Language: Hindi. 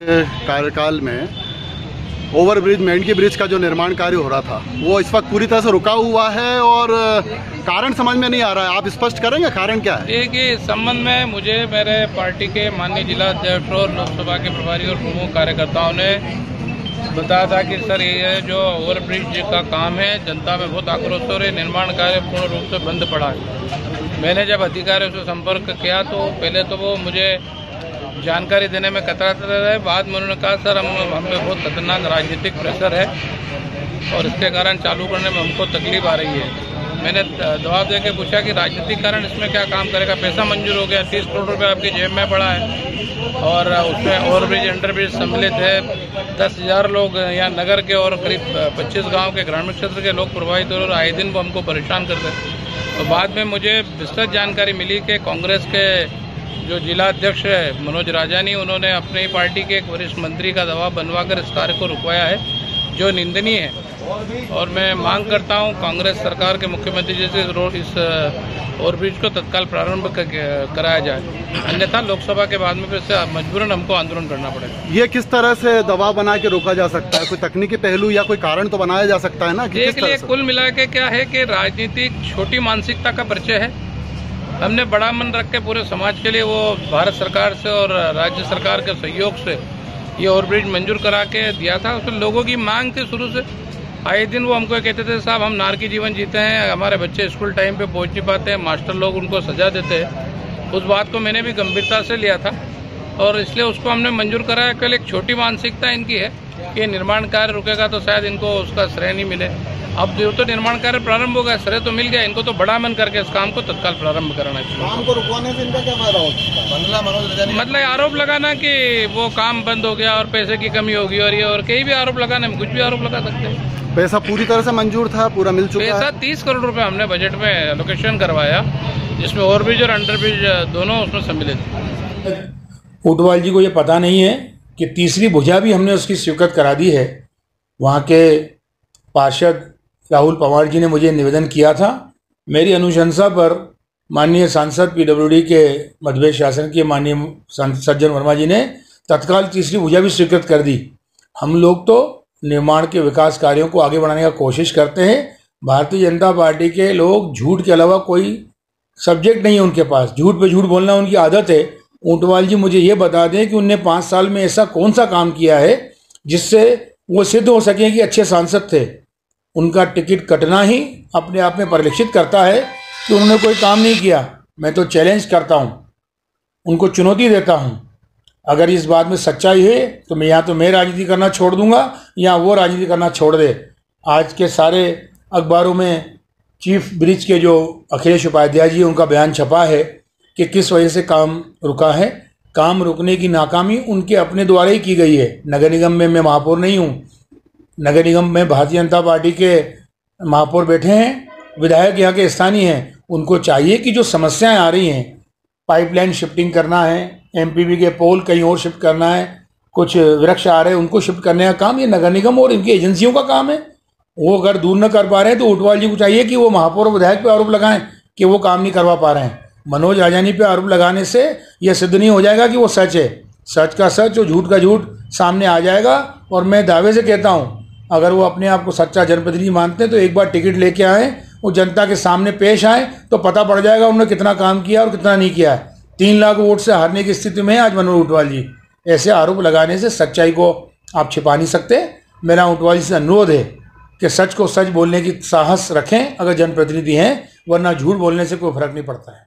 कार्यकाल में ओवरब्रिज मेंढकी ब्रिज का जो निर्माण कार्य हो रहा था वो इस वक्त पूरी तरह से रुका हुआ है और कारण समझ में नहीं आ रहा है। आप स्पष्ट करेंगे कारण क्या है? देखिए, इस संबंध में मुझे मेरे पार्टी के माननीय जिला अध्यक्ष और लोकसभा के प्रभारी और प्रमुख कार्यकर्ताओं ने बताया था कि सर ये जो ओवरब्रिज का काम है जनता में बहुत आक्रोश हो रही है, निर्माण कार्य पूर्ण रूप से बंद पड़ा है। मैंने जब अधिकारियों से संपर्क किया तो पहले तो वो मुझे जानकारी देने में कतराते रहे। बाद में उन्होंने कहा सर हम पे बहुत खतरनाक राजनीतिक प्रेशर है और इसके कारण चालू करने में हमको तकलीफ आ रही है। मैंने जवाब दे के पूछा कि राजनीतिक कारण इसमें क्या काम करेगा, पैसा मंजूर हो गया, 30 करोड़ रुपये आपकी जेब में पड़ा है और उसमें ओवरब्रिज अंडरब्रिज सम्मिलित है। 10,000 लोग यहाँ नगर के और करीब 25 गाँव के ग्रामीण क्षेत्र के लोग प्रभावित हो रहे और आए दिन वो हमको परेशान करते हैं। तो बाद में मुझे विस्तृत जानकारी मिली कि कांग्रेस के जो जिला अध्यक्ष है मनोज राजानी, उन्होंने अपनी पार्टी के एक वरिष्ठ मंत्री का दबाव बनवाकर इस कार्य को रुकवाया है, जो निंदनीय है। और मैं मांग करता हूं कांग्रेस सरकार के मुख्यमंत्री जी से इस ओवरब्रिज को तत्काल प्रारंभ कराया जाए, अन्यथा लोकसभा के बाद में फिर से मजबूरन हमको आंदोलन करना पड़ेगा। ये किस तरह से दबाव बना के रोका जा सकता है? कोई तकनीकी पहलू या कोई कारण तो बनाया जा सकता है ना? देख लिए कुल मिला के क्या है कि राजनीतिक छोटी मानसिकता का परिचय है। हमने बड़ा मन रख के पूरे समाज के लिए वो भारत सरकार से और राज्य सरकार के सहयोग से ये ओवरब्रिज मंजूर करा के दिया था। उसमें लोगों की मांग थी शुरू से। आए दिन वो हमको कहते थे साहब हम नारकी जीवन जीते हैं, हमारे बच्चे स्कूल टाइम पे पहुंच नहीं पाते हैं, मास्टर लोग उनको सजा देते हैं। उस बात को मैंने भी गंभीरता से लिया था और इसलिए उसको हमने मंजूर कराया। कल एक छोटी मानसिकता इनकी है कि निर्माण कार्य रुकेगा तो शायद इनको उसका श्रेय नहीं मिले। अब जो तो निर्माण कार्य प्रारंभ हो गया, श्रेय तो मिल गया, इनको तो बड़ा मन करके इस काम को तत्काल प्रारंभ कराना है। काम को रुकवाने से इनका क्या फायदा होता है? मतलब आरोप लगाना कि वो काम बंद हो गया और पैसे की कमी होगी और ये और कहीं भी आरोप लगाने में कुछ भी आरोप लगा सकते हैं। पैसा पूरी तरह से मंजूर था, पूरा मिल चुका है। पैसा 30 करोड़ रुपए हमने बजट में एलोकेशन करवाया, जिसमें ओवरब्रिज और अंडरब्रिज दोनों उसमें सम्मिलित है। ऊंटवाल जी को ये पता नहीं है कि तीसरी भुजा भी हमने उसकी स्वीकृत करा दी है। वहाँ के पार्षद राहुल पवार जी ने मुझे निवेदन किया था। मेरी अनुशंसा पर माननीय सांसद PWD के मध्य शासन के माननीय सज्जन वर्मा जी ने तत्काल तीसरी भुजा भी स्वीकृत कर दी। हम लोग तो निर्माण के विकास कार्यों को आगे बढ़ाने का कोशिश करते हैं। भारतीय जनता पार्टी के लोग झूठ के अलावा कोई सब्जेक्ट नहीं है उनके पास, झूठ पे झूठ बोलना उनकी आदत है। ऊंटवाल जी मुझे ये बता दें कि उनने 5 साल में ऐसा कौन सा काम किया है जिससे वो सिद्ध हो सके कि अच्छे सांसद थे। उनका टिकट कटना ही अपने आप में परिलक्षित करता है कि उन्होंने कोई काम नहीं किया। मैं तो चैलेंज करता हूँ, उनको चुनौती देता हूँ। अगर इस बात में सच्चाई है तो मैं या तो मैं राजनीति करना छोड़ दूंगा या वो राजनीति करना छोड़ दे। आज के सारे अखबारों में चीफ ब्रिज के जो अखिलेश उपाध्याय जी उनका बयान छपा है कि किस वजह से काम रुका है। काम रुकने की नाकामी उनके अपने द्वारा ही की गई है। नगर निगम में मैं महापौर नहीं हूँ, नगर निगम में भारतीय जनता पार्टी के महापौर बैठे हैं, विधायक यहाँ के स्थानीय हैं। उनको चाहिए कि जो समस्याएं आ रही हैं, पाइपलाइन शिफ्टिंग करना है, MPB के पोल कहीं और शिफ्ट करना है, कुछ वृक्ष आ रहे हैं उनको शिफ्ट करने का काम ये नगर निगम और इनकी एजेंसियों का काम है। वो अगर दूर न कर पा रहे हैं तो ऊंटवाल जी को चाहिए कि वो महापौर और विधायक पे आरोप लगाएं कि वो काम नहीं करवा पा रहे हैं। मनोज राजानी पे आरोप लगाने से यह सिद्ध नहीं हो जाएगा कि वो सच है। सच का सच और झूठ का झूठ सामने आ जाएगा। और मैं दावे से कहता हूँ, अगर वो अपने आप को सच्चा जनप्रतिनिधि मानते हैं तो एक बार टिकट लेके आएँ, वो जनता के सामने पेश आए तो पता पड़ जाएगा उन्होंने कितना काम किया और कितना नहीं किया है। 3 लाख वोट से हारने की स्थिति में है आज मनोज ऊंटवाल जी। ऐसे आरोप लगाने से सच्चाई को आप छिपा नहीं सकते। मेरा ऊंटवाल जी से अनुरोध है कि सच को सच बोलने की साहस रखें अगर जनप्रतिनिधि हैं, वरना झूठ बोलने से कोई फर्क नहीं पड़ता है।